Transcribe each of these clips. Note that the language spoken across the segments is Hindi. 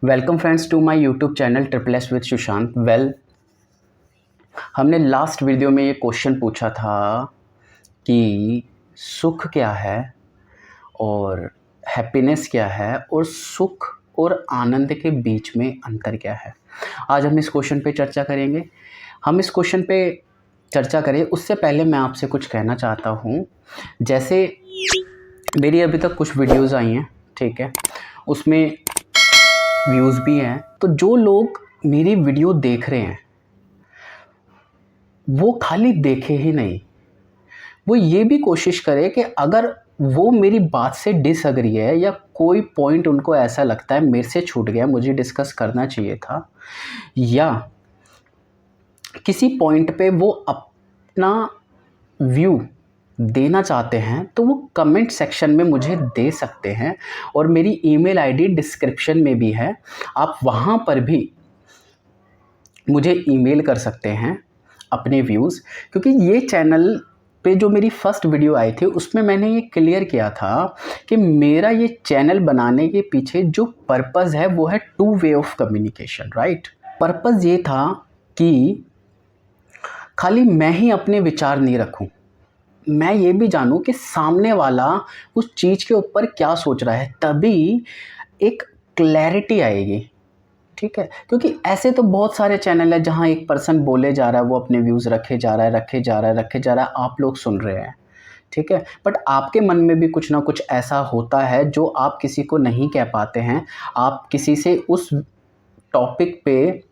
Welcome friends to my YouTube channel triple S with Sushant. हमने लास्ट वीडियो में ये क्वेश्चन पूछा था कि सुख क्या है और हैप्पीनेस क्या है और सुख और आनंद के बीच में अंतर क्या है। आज हम इस क्वेश्चन पे चर्चा करेंगे। हम इस क्वेश्चन पे चर्चा करें उससे पहले मैं आपसे कुछ कहना चाहता हूँ। जैसे मेरी अभी तक कुछ वीडियोज़ आई हैं, ठीक है, उसमें व्यूज़ भी हैं। तो जो लोग मेरी वीडियो देख रहे हैं वो खाली देखे ही नहीं, वो ये भी कोशिश करे कि अगर वो मेरी बात से डिसएग्री है या कोई पॉइंट उनको ऐसा लगता है मेरे से छूट गया, मुझे डिस्कस करना चाहिए था, या किसी पॉइंट पे वो अपना व्यू देना चाहते हैं, तो वो कमेंट सेक्शन में मुझे दे सकते हैं। और मेरी ईमेल आईडी डिस्क्रिप्शन में भी है, आप वहाँ पर भी मुझे ईमेल कर सकते हैं अपने व्यूज़। क्योंकि ये चैनल पे जो मेरी फर्स्ट वीडियो आई थी उसमें मैंने ये क्लियर किया था कि मेरा ये चैनल बनाने के पीछे जो पर्पज़ है वो है two way of communication, right. Purpose ये था कि खाली मैं ही अपने विचार नहीं रखूं, मैं ये भी जानूं कि सामने वाला उस चीज़ के ऊपर क्या सोच रहा है, तभी एक क्लैरिटी आएगी, ठीक है। क्योंकि ऐसे तो बहुत सारे चैनल है जहाँ एक पर्सन बोले जा रहा है, वो अपने व्यूज़ रखे जा रहा है, आप लोग सुन रहे हैं, ठीक है। बट आपके मन में भी कुछ ना कुछ ऐसा होता है जो आप किसी को नहीं कह पाते हैं, आप किसी से उस टॉपिक पे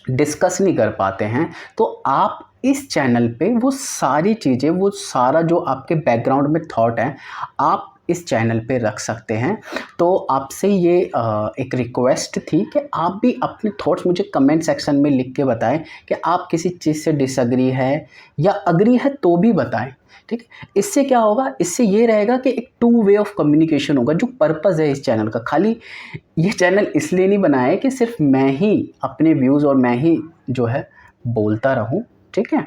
डिस्कस नहीं कर पाते हैं। तो आप इस चैनल पे वो सारी चीज़ें, वो सारा जो आपके बैकग्राउंड में थॉट है, आप इस चैनल पे रख सकते हैं। तो आपसे ये एक रिक्वेस्ट थी कि आप भी अपने थॉट्स मुझे कमेंट सेक्शन में लिख के बताएं कि आप किसी चीज़ से डिसएग्री है या अग्री है तो भी बताएं, ठीक है। इससे क्या होगा, इससे ये रहेगा कि एक टू वे ऑफ कम्युनिकेशन होगा। जो पर्पज़ है इस चैनल का, खाली ये चैनल इसलिए नहीं बनाया है कि सिर्फ मैं ही अपने व्यूज़ और मैं ही जो है बोलता रहूं, ठीक है।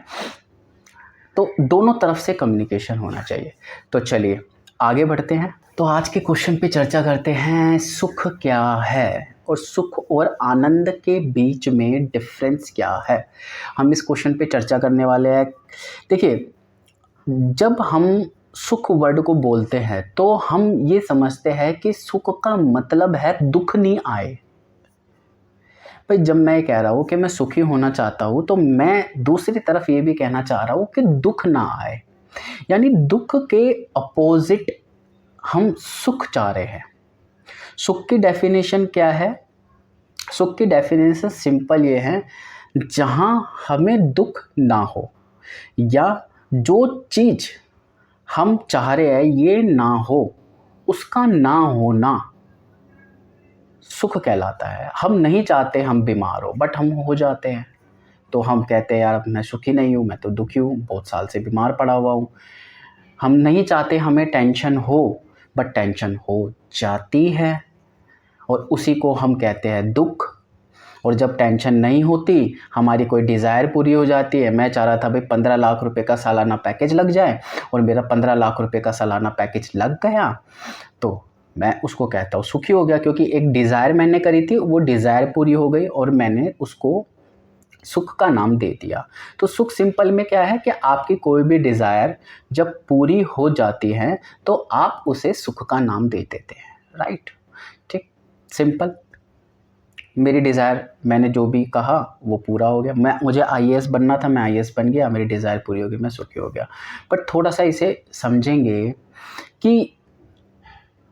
तो दोनों तरफ से कम्युनिकेशन होना चाहिए। तो चलिए आगे बढ़ते हैं। तो आज के क्वेश्चन पे चर्चा करते हैं, सुख क्या है और सुख और आनंद के बीच में डिफरेंस क्या है। हम इस क्वेश्चन पे चर्चा करने वाले हैं। देखिए, जब हम सुख वर्ड को बोलते हैं तो हम ये समझते हैं कि सुख का मतलब है दुख नहीं आए। भाई, जब मैं कह रहा हूँ कि मैं सुखी होना चाहता हूँ तो मैं दूसरी तरफ ये भी कहना चाह रहा हूँ कि दुख ना आए, यानी दुख के अपोजिट हम सुख चाह रहे हैं। सुख की डेफिनेशन क्या है? सुख की डेफिनेशन सिंपल ये है, जहाँ हमें दुख ना हो, या जो चीज़ हम चाह रहे हैं ये ना हो, उसका ना होना सुख कहलाता है। हम नहीं चाहते हम बीमार हो, बट हम हो जाते हैं, तो हम कहते हैं यार मैं सुखी नहीं हूँ, मैं तो दुखी हूँ, बहुत साल से बीमार पड़ा हुआ हूँ। हम नहीं चाहते हमें टेंशन हो, बट टेंशन हो जाती है, और उसी को हम कहते हैं दुख। और जब टेंशन नहीं होती, हमारी कोई डिज़ायर पूरी हो जाती है। मैं चाह रहा था भाई 15 लाख रुपए का सालाना पैकेज लग जाए, और मेरा 15 लाख रुपए का सालाना पैकेज लग गया, तो मैं उसको कहता हूँ सुखी हो गया। क्योंकि एक डिज़ायर मैंने करी थी, वो डिज़ायर पूरी हो गई और मैंने उसको सुख का नाम दे दिया। तो सुख सिंपल में क्या है कि आपकी कोई भी डिज़ायर जब पूरी हो जाती है तो आप उसे सुख का नाम दे देते हैं, राइट, ठीक, सिंपल। मेरी डिज़ायर, मैंने जो भी कहा वो पूरा हो गया। मुझे आईएएस बनना था, मैं आईएएस बन गया, मेरी डिज़ायर पूरी हो गई, मैं सुखी हो गया। बट थोड़ा सा इसे समझेंगे कि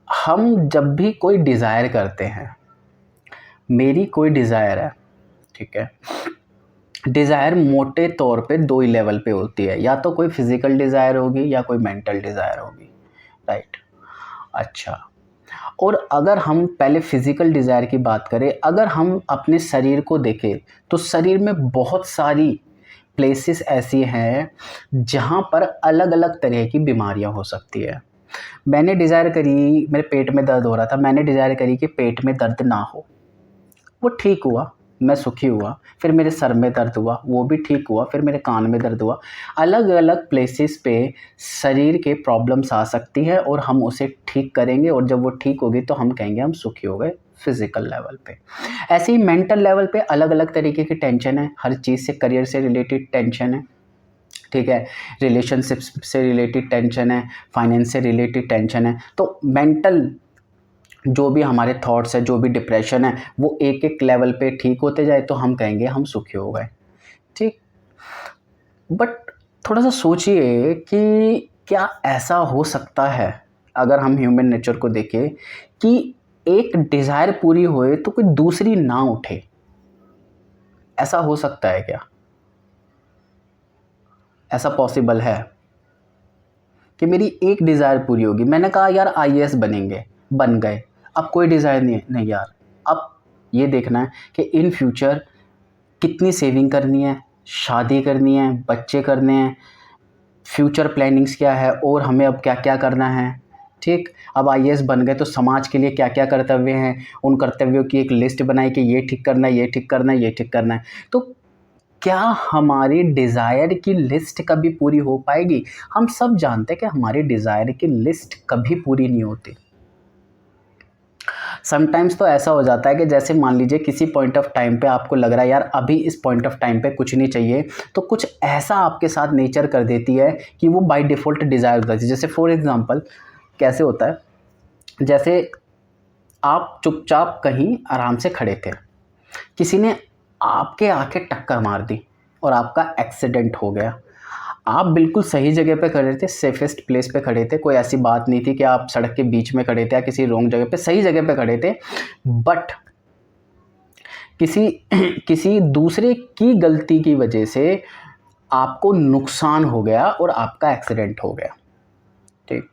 हम जब भी कोई डिज़ायर करते हैं, मेरी कोई डिज़ायर है, ठीक है। डिज़ायर मोटे तौर पे दो ही लेवल पे होती है, या तो कोई फिज़िकल डिज़ायर होगी या कोई मेंटल डिज़ायर होगी, राइट। अच्छा, और अगर हम पहले फिज़िकल डिज़ायर की बात करें, अगर हम अपने शरीर को देखें तो शरीर में बहुत सारी प्लेसेस ऐसी हैं जहाँ पर अलग अलग तरह की बीमारियाँ हो सकती है। मैंने डिज़ायर करी, मेरे पेट में दर्द हो रहा था, मैंने डिज़ायर करी कि पेट में दर्द ना हो, वो ठीक हुआ, मैं सुखी हुआ। फिर मेरे सर में दर्द हुआ, वो भी ठीक हुआ। फिर मेरे कान में दर्द हुआ। अलग अलग प्लेसेस पे शरीर के प्रॉब्लम्स आ सकती है और हम उसे ठीक करेंगे, और जब वो ठीक होगी तो हम कहेंगे हम सुखी हो गए, फिजिकल लेवल पे। ऐसे ही मेंटल लेवल पे अलग अलग तरीके की टेंशन है, हर चीज़ से, करियर से रिलेटेड टेंशन है, ठीक है, रिलेशनशिप्स से रिलेटेड टेंशन है, फाइनेंस से रिलेटेड टेंशन है। तो मेंटल जो भी हमारे थॉट्स है, जो भी डिप्रेशन है, वो एक एक लेवल पे ठीक होते जाए तो हम कहेंगे हम सुखी हो गए, ठीक। बट थोड़ा सा सोचिए कि क्या ऐसा हो सकता है, अगर हम ह्यूमन नेचर को देखें, कि एक डिज़ायर पूरी होए तो कोई दूसरी ना उठे? ऐसा हो सकता है क्या? ऐसा पॉसिबल है कि मेरी एक डिज़ायर पूरी होगी, मैंने कहा यार आईएएस बनेंगे, बन गए, अब कोई डिज़ायर नहीं यार, अब ये देखना है कि इन फ्यूचर कितनी सेविंग करनी है, शादी करनी है, बच्चे करने हैं, फ्यूचर प्लानिंग्स क्या है, और हमें अब क्या क्या करना है, ठीक। अब आईएएस बन गए तो समाज के लिए क्या क्या कर्तव्य हैं, उन कर्तव्यों की एक लिस्ट बनाई कि ये ठीक करना है, ये ठीक करना है, ये ठीक करना है। तो क्या हमारी डिज़ायर की लिस्ट कभी पूरी हो पाएगी? हम सब जानते हैं कि हमारी डिज़ायर की लिस्ट कभी पूरी नहीं होती। समटाइम्स तो ऐसा हो जाता है कि जैसे मान लीजिए किसी पॉइंट ऑफ टाइम पे आपको लग रहा है यार अभी इस पॉइंट ऑफ टाइम पे कुछ नहीं चाहिए, तो कुछ ऐसा आपके साथ नेचर कर देती है कि वो बाय डिफ़ॉल्ट डिज़ायर हो जाती है। जैसे फॉर एग्ज़ाम्पल कैसे होता है, जैसे आप चुपचाप कहीं आराम से खड़े थे, किसी ने आपके आके टक्कर मार दी और आपका एक्सीडेंट हो गया। आप बिल्कुल सही जगह पे खड़े थे, सेफेस्ट प्लेस पे खड़े थे, कोई ऐसी बात नहीं थी कि आप सड़क के बीच में खड़े थे या किसी रॉन्ग जगह पे, सही जगह पे खड़े थे। बट किसी किसी दूसरे की गलती की वजह से आपको नुकसान हो गया और आपका एक्सीडेंट हो गया, ठीक।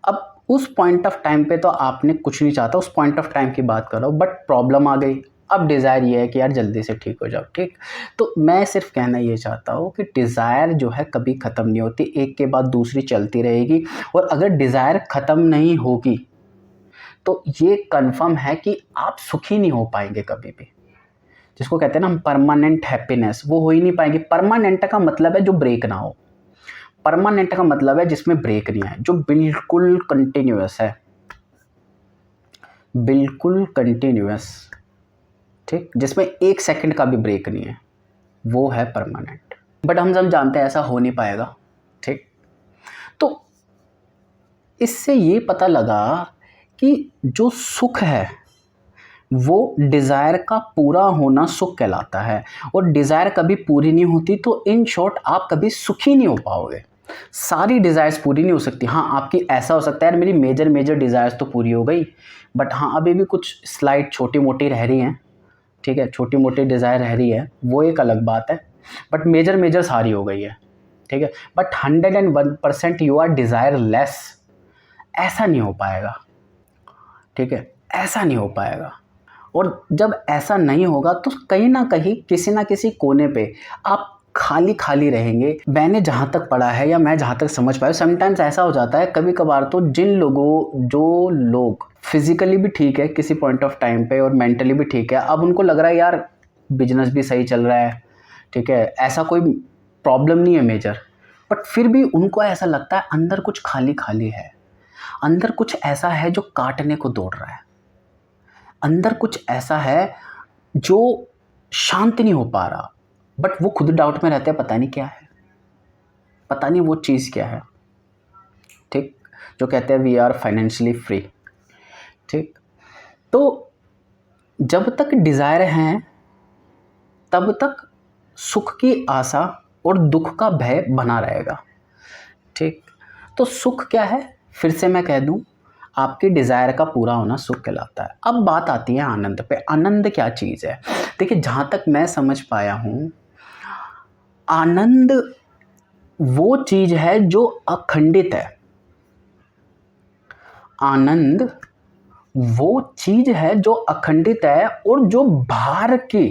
अब उस पॉइंट ऑफ टाइम पे तो आपने कुछ नहीं चाहता, उस पॉइंट ऑफ टाइम की बात कर रहा हूँ, बट प्रॉब्लम आ गई। अब डिज़ायर ये है कि यार जल्दी से ठीक हो जाओ, ठीक। तो मैं सिर्फ कहना ये चाहता हूँ कि डिज़ायर जो है कभी ख़त्म नहीं होती, एक के बाद दूसरी चलती रहेगी। और अगर डिज़ायर ख़त्म नहीं होगी तो ये कन्फर्म है कि आप सुखी नहीं हो पाएंगे कभी भी। जिसको कहते हैं ना हम परमानेंट हैप्पीनेस, वो हो ही नहीं पाएंगे। परमानेंट का मतलब है जो ब्रेक ना हो, परमानेंट का मतलब है जिसमें ब्रेक नहीं है, जो बिल्कुल कंटिन्यूअस है, बिल्कुल कंटिन्यूअस, ठीक, जिसमें एक सेकंड का भी ब्रेक नहीं है, वो है परमानेंट। बट हम सब जानते हैं ऐसा हो नहीं पाएगा, ठीक। तो इससे ये पता लगा कि जो सुख है वो डिज़ायर का पूरा होना सुख कहलाता है, और डिज़ायर कभी पूरी नहीं होती, तो इन शॉर्ट आप कभी सुखी नहीं हो पाओगे। सारी डिज़ायर्स पूरी नहीं हो सकती। हाँ, आपकी ऐसा हो सकता है यार मेरी मेजर डिज़ायर्स तो पूरी हो गई, बट हाँ अभी भी कुछ स्लाइट छोटी मोटी रह रही हैं, ठीक है, छोटी मोटी डिज़ायर रह रही है, वो एक अलग बात है। बट मेजर सारी हो गई है, ठीक है। But 101% you are desireless, ऐसा नहीं हो पाएगा, ठीक है, ऐसा नहीं हो पाएगा। और जब ऐसा नहीं होगा तो कहीं ना कहीं किसी ना किसी कोने पे आप खाली खाली रहेंगे। मैंने जहाँ तक पढ़ा है या मैं जहाँ तक समझ पाया, समटाइम्स ऐसा हो जाता है कभी कभार तो जो लोग फिजिकली भी ठीक है किसी पॉइंट ऑफ टाइम पे और मेंटली भी ठीक है, अब उनको लग रहा है यार बिजनेस भी सही चल रहा है, ठीक है, ऐसा कोई प्रॉब्लम नहीं है मेजर, बट फिर भी उनको ऐसा लगता है अंदर कुछ खाली खाली है, अंदर कुछ ऐसा है जो काटने को दौड़ रहा है, अंदर कुछ ऐसा है जो शांत नहीं हो पा रहा। बट वो खुद डाउट में रहते हैं, पता नहीं क्या है, पता नहीं वो चीज़ क्या है, ठीक। जो कहते हैं वी आर फाइनेंशियली फ्री, ठीक। तो जब तक डिज़ायर हैं तब तक सुख की आशा और दुख का भय बना रहेगा, ठीक। तो सुख क्या है, फिर से मैं कह दूं, आपकी डिज़ायर का पूरा होना सुख कहलाता है। अब बात आती है आनंद पे। आनंद क्या चीज़ है? देखिए जहाँ तक मैं समझ पाया हूँ, आनंद वो चीज़ है जो अखंडित है। आनंद वो चीज़ है जो अखंडित है और जो बाहर की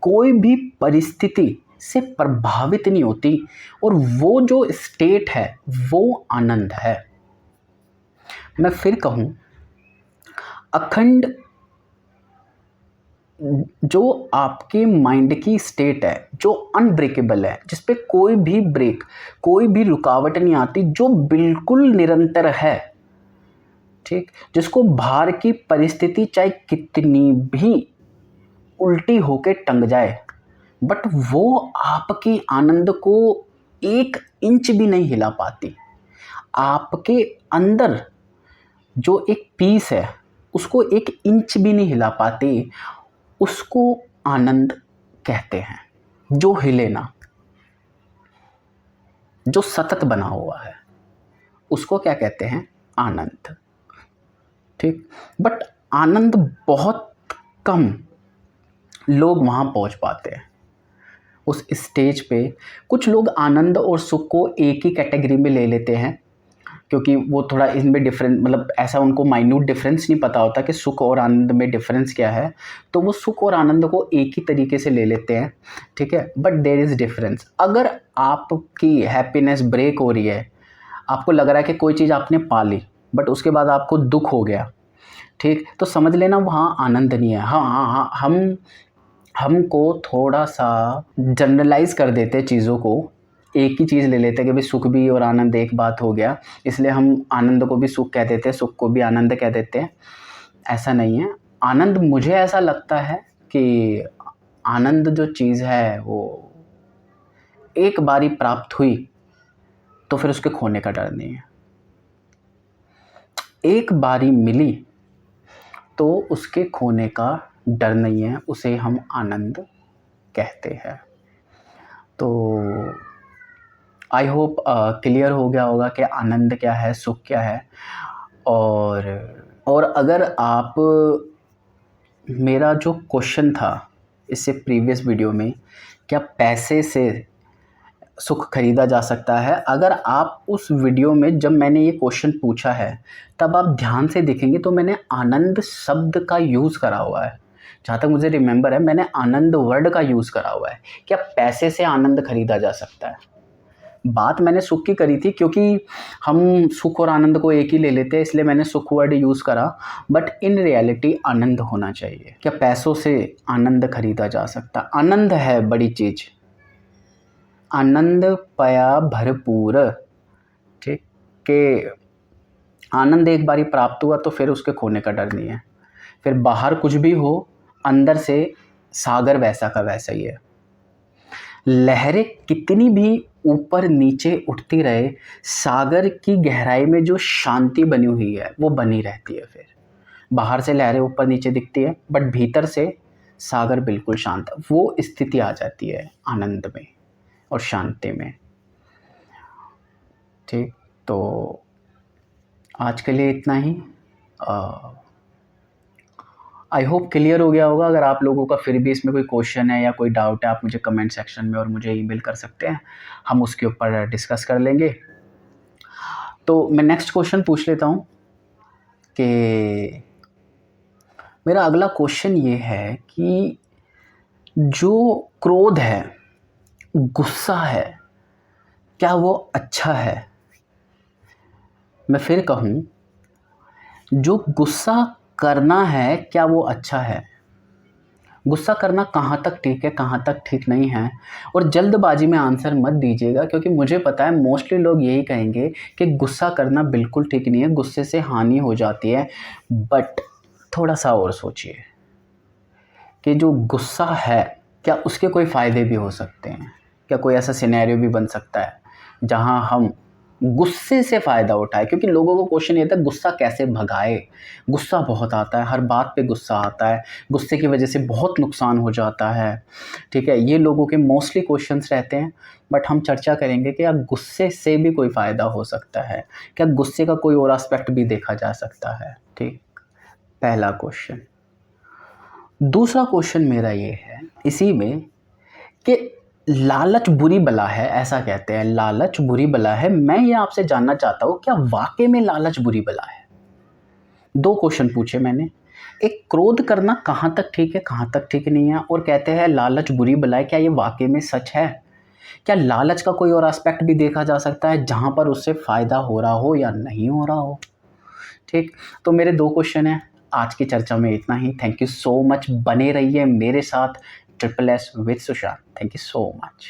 कोई भी परिस्थिति से प्रभावित नहीं होती, और वो जो स्टेट है वो आनंद है। मैं फिर कहूं, अखंड जो आपके माइंड की स्टेट है, जो अनब्रेकेबल है, जिस पे कोई भी ब्रेक, कोई भी रुकावट नहीं आती, जो बिल्कुल निरंतर है, ठीक, जिसको बाहर की परिस्थिति चाहे कितनी भी उल्टी होके टंग जाए, बट वो आपकी आनंद को 1 इंच भी नहीं हिला पाती। आपके अंदर जो एक पीस है, उसको 1 इंच भी नहीं हिला पाती, उसको आनंद कहते हैं। जो हिले ना, जो सतत बना हुआ है, उसको क्या कहते हैं? आनंद। ठीक, बट आनंद बहुत कम लोग वहाँ पहुँच पाते हैं उस स्टेज पे। कुछ लोग आनंद और सुख को एक ही कैटेगरी में ले लेते हैं, क्योंकि वो थोड़ा इनमें डिफरेंट, मतलब ऐसा उनको माइन्यूट डिफरेंस नहीं पता होता कि सुख और आनंद में डिफरेंस क्या है, तो वो सुख और आनंद को एक ही तरीके से ले लेते हैं। ठीक है, बट देयर इज़ डिफरेंस। अगर आपकी हैप्पीनेस ब्रेक हो रही है, आपको लग रहा है कि कोई चीज़ आपने पा ली बट उसके बाद आपको दुख हो गया, ठीक, तो समझ लेना वहाँ आनंद नहीं है। हाँ, हमको थोड़ा सा जनरलाइज कर देते चीज़ों को, एक ही चीज़ ले लेते हैं कि भाई सुख भी और आनंद एक बात हो गया, इसलिए हम आनंद को भी सुख कह देते हैं, सुख को भी आनंद कह देते हैं। ऐसा नहीं है। आनंद, मुझे ऐसा लगता है कि आनंद जो चीज़ है वो एक बारी प्राप्त हुई तो फिर उसके खोने का डर नहीं है। एक बारी मिली तो उसके खोने का डर नहीं है, उसे हम आनंद कहते हैं। तो आई होप क्लियर हो गया होगा कि आनंद क्या है, सुख क्या है। और अगर आप, मेरा जो क्वेश्चन था इससे प्रीवियस वीडियो में, क्या पैसे से सुख खरीदा जा सकता है, अगर आप उस वीडियो में जब मैंने ये क्वेश्चन पूछा है तब आप ध्यान से देखेंगे तो मैंने आनंद शब्द का यूज़ करा हुआ है। जहाँ तक मुझे रिमेंबर है, मैंने आनंद वर्ड का यूज़ करा हुआ है। क्या पैसे से आनंद खरीदा जा सकता है? बात मैंने सुख की करी थी, क्योंकि हम सुख और आनंद को एक ही ले लेते हैं, इसलिए मैंने सुख वर्ड यूज़ करा, बट इन रियलिटी आनंद होना चाहिए। क्या पैसों से आनंद खरीदा जा सकता? आनंद है बड़ी चीज़, आनंद पया भरपूर। ठीक, कि आनंद एक बारी प्राप्त हुआ तो फिर उसके खोने का डर नहीं है। फिर बाहर कुछ भी हो, अंदर से सागर वैसा का वैसा ही है। लहरें कितनी भी ऊपर नीचे उठती रहे, सागर की गहराई में जो शांति बनी हुई है वो बनी रहती है। फिर बाहर से लहरें ऊपर नीचे दिखती है, बट भीतर से सागर बिल्कुल शांत है। वो स्थिति आ जाती है आनंद में और शांति में। ठीक, तो आज के लिए इतना ही। आई होप क्लियर हो गया होगा। अगर आप लोगों का फिर भी इसमें कोई क्वेश्चन है या कोई डाउट है, आप मुझे कमेंट सेक्शन में और मुझे ईमेल कर सकते हैं, हम उसके ऊपर डिस्कस कर लेंगे। तो मैं नेक्स्ट क्वेश्चन पूछ लेता हूँ कि मेरा अगला क्वेश्चन ये है कि जो क्रोध है, गुस्सा है, क्या वो अच्छा है? मैं फिर कहूँ, जो गुस्सा करना है क्या वो अच्छा है? गुस्सा करना कहाँ तक ठीक है, कहाँ तक ठीक नहीं है? और जल्दबाजी में आंसर मत दीजिएगा, क्योंकि मुझे पता है मोस्टली लोग यही कहेंगे कि गुस्सा करना बिल्कुल ठीक नहीं है, गुस्से से हानि हो जाती है। बट थोड़ा सा और सोचिए कि जो गुस्सा है, क्या उसके कोई फ़ायदे भी हो सकते हैं? क्या कोई ऐसा सिनेरियो भी बन सकता है जहाँ हम गुस्से से फ़ायदा उठाए? क्योंकि लोगों को क्वेश्चन ये था गुस्सा कैसे भगाए। गुस्सा बहुत आता है, हर बात पे गुस्सा आता है, गुस्से की वजह से बहुत नुकसान हो जाता है। ठीक है, ये लोगों के मोस्टली क्वेश्चंस रहते हैं। बट हम चर्चा करेंगे कि क्या गुस्से से भी कोई फ़ायदा हो सकता है, क्या गुस्से का कोई और एस्पेक्ट भी देखा जा सकता है। ठीक, पहला क्वेश्चन। दूसरा क्वेश्चन मेरा ये है इसी में कि लालच बुरी बला है, ऐसा कहते हैं, लालच बुरी बला है। मैं ये आपसे जानना चाहता हूँ, क्या वाकई में लालच बुरी बला है? 2 क्वेश्चन पूछे मैंने। एक, क्रोध करना कहाँ तक ठीक है, कहाँ तक ठीक नहीं है, और कहते हैं लालच बुरी बला है। क्या ये वाकई में सच है? क्या लालच का कोई और एस्पेक्ट भी देखा जा सकता है जहाँ पर उससे फ़ायदा हो रहा हो या नहीं हो रहा हो? ठीक, तो मेरे 2 क्वेश्चन हैं। आज की चर्चा में इतना ही। Thank you so much. बने रहिए मेरे साथ, triple S with Sushant. Thank you so much.